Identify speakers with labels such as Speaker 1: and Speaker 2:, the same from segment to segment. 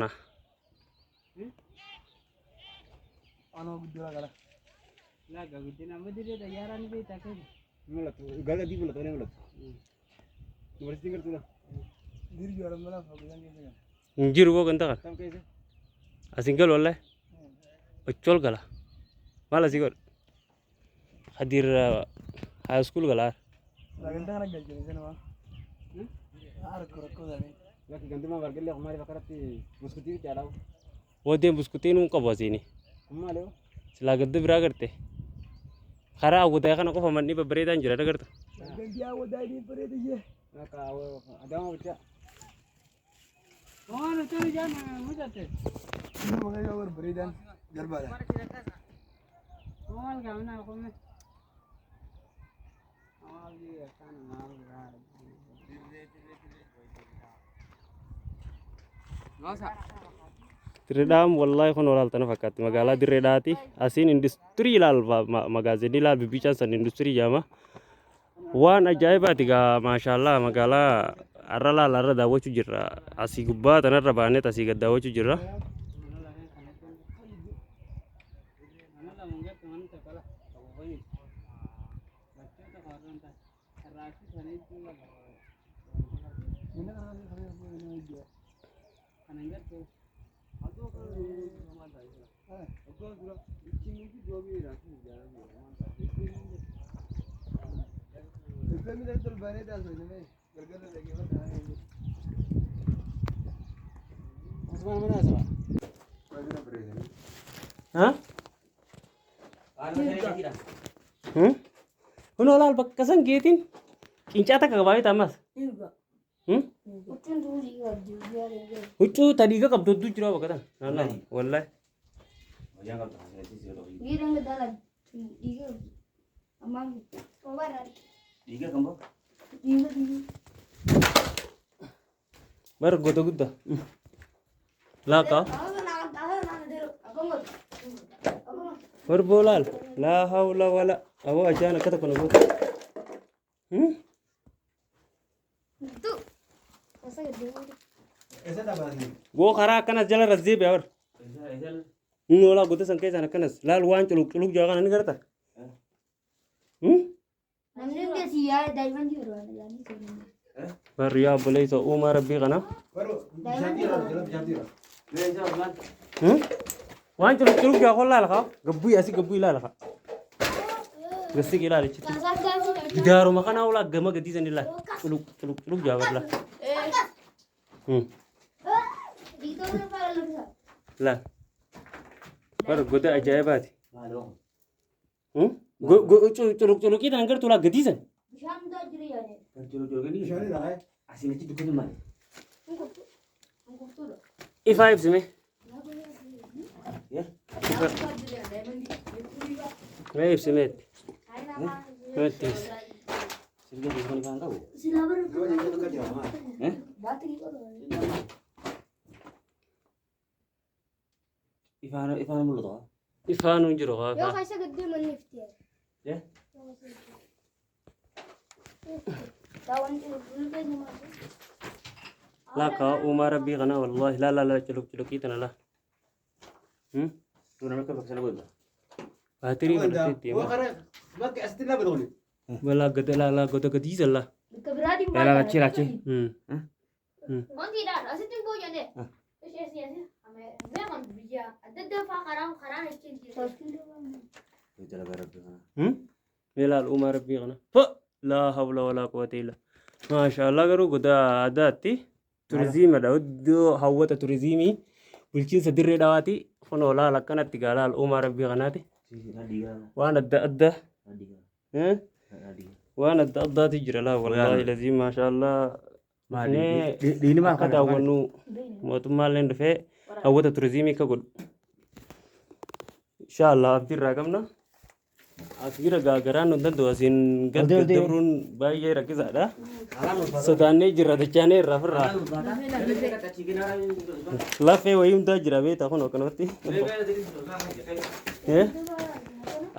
Speaker 1: Nah,
Speaker 2: Ano gudura kala.
Speaker 3: Laga gutin amma dire da yaran be ta kai.
Speaker 2: Mulat gala di mulat ne mulat. Nomor tinggal tu lah. Diri juara mana aku yang ini.
Speaker 1: injir wo ganta
Speaker 2: Tam kaise?
Speaker 1: asinggal wallahi ochol gala mala sigol hadir high school gala
Speaker 2: Lagenda kana gel jeni sana. Ar korko dani. Laki ganti ma wargel le हमारे वकरती मुस्कुती क्या लाओ.
Speaker 1: वो दे buskutin un kabasini
Speaker 2: Amma le.
Speaker 1: sila gadde bira garte khara wo da kana ko famanni ba bare dan jira da garta
Speaker 2: Ganti awo dai pare de ye. Ka awo adama bcha.
Speaker 3: Oh, no chali jana mujate.
Speaker 2: Mangay awo pare dan garba.
Speaker 3: Oh, gamna ko me. Oh, ye kana mal ra. Nosa.
Speaker 1: Tiredam wallahi kon oral tan fakat magala diredati asin industri lal magazini lal bibican san industri jama wan ajaiba tiga masyaallah magala arala lara dawo jira asi gubba tanar rabane tasi dawo jira
Speaker 3: Anala munga tuan ta kala. Ko ni. Bacche ta karan ta. Rashi sane tu la.
Speaker 2: Ina kana le khare awo ne dia.
Speaker 3: Anangar tu.
Speaker 2: Ado ka samanta ila. Ado dura ichi ki do bi rashi jara bi samanta. Ife mi dal bane da so ne. Gargar lagi ba da ne. Asman mana asma? Wajina pare de.
Speaker 1: ha Uno lal bakasan gitin kincata kagabawi tamas Ucu tadi ga kabdo du jira bakatan nana wallahi bar goto gudda la ka bar bolal la hawla wala awo ajana kata kono go
Speaker 2: Esa da bani.
Speaker 1: go khara kanas jala razzi be awar nola goto sanke jana kanas lal wan chuluk chuluk jaga nan garta bar ya boleh so umar rabbi kana
Speaker 2: Baru jantira, jalan jantira.
Speaker 1: wan chuluk chuluk jaga lal ka gabbu asi gabbu lal ka gasi gila lichi Gidaru makana wala gama gadi sanila chuluk chuluk chuluk jaga la la bar goto ajaibat go chuluk chuluk kita angker tula gadi san
Speaker 2: Shani da hai.
Speaker 1: if I sime me if sime Betis. Ifan unjuro ka. La ka Umar Rabbi kana wallahi la chuluk chuluk kita nala. Bateri berarti
Speaker 2: Gua karena buat ke astina beroni.
Speaker 1: bala gada la goto gadi zalla. Ela rachi rachi. Ela Umar Rabbi kana. Fa la hawla wala quwwata illa. Masyaallah garu goda adati turizim ada uddo hawata turizimi bulchin sadirre dawati fono la lakana tigala Umar Rabbi kanati. وانا ادى وانا ادى تجرى لا والله الذي ما شاء الله
Speaker 2: Di ini mah
Speaker 1: كذا ونو موتمال ندفع هو ترزيمي كقول ان شاء الله افدي رقمنا اخيرا غاغران ندن دواسين قد دبرون باي ركز ada سوداني جرى دچاني رفرا لا في ويم دا جرى بيت اكو نوكنوتي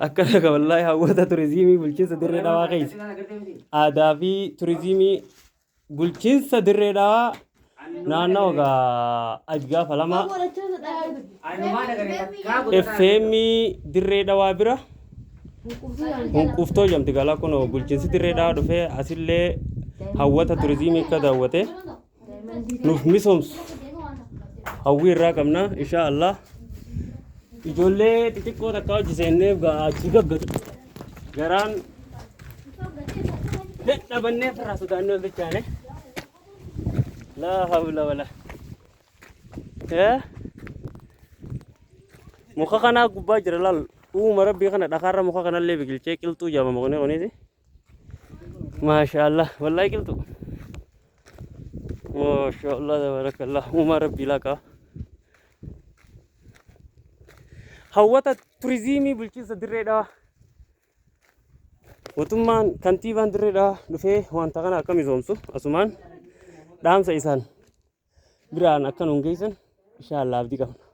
Speaker 1: Akka wallahi hawwata turizimii bulchiinsa dirree dhawaa keessa aadaa fi turizimii bulchiinsa dirree dhawaa naannoo gaa ajgaa falama
Speaker 2: Anumaan agaree bakka
Speaker 1: FM dirree dhawaa bira hunquuftoo jamti galaa kun bulchiinsi dirree dhawaa dhufee asillee hawwata turizimii akka daawwate nuuf misoomsu hawwii irraa qabna insha Allah ijoollee xixiqqoo takka hojjiseenneef achi gaggatu garaan dadhabannee firraa sodaannee ol dachaane laa hawla wala muka kanaa gubbaa jira laal uuma rabbii kana dhakaarra muka kanallee biqilchee qilxuu jaamama qonee qoneeti maashaallah wallahi qilxuu maashaallah tabarakallah uuma rabbii laqaa hawwata turizimii bulchiinsa dirree dhawaa mootummaan kantiibaan dirree dhawaa dhufee wanta kana akka misoomsu asumaan dhaamsa isaan biraan akka nuun geessan insha Allah abdii qabna.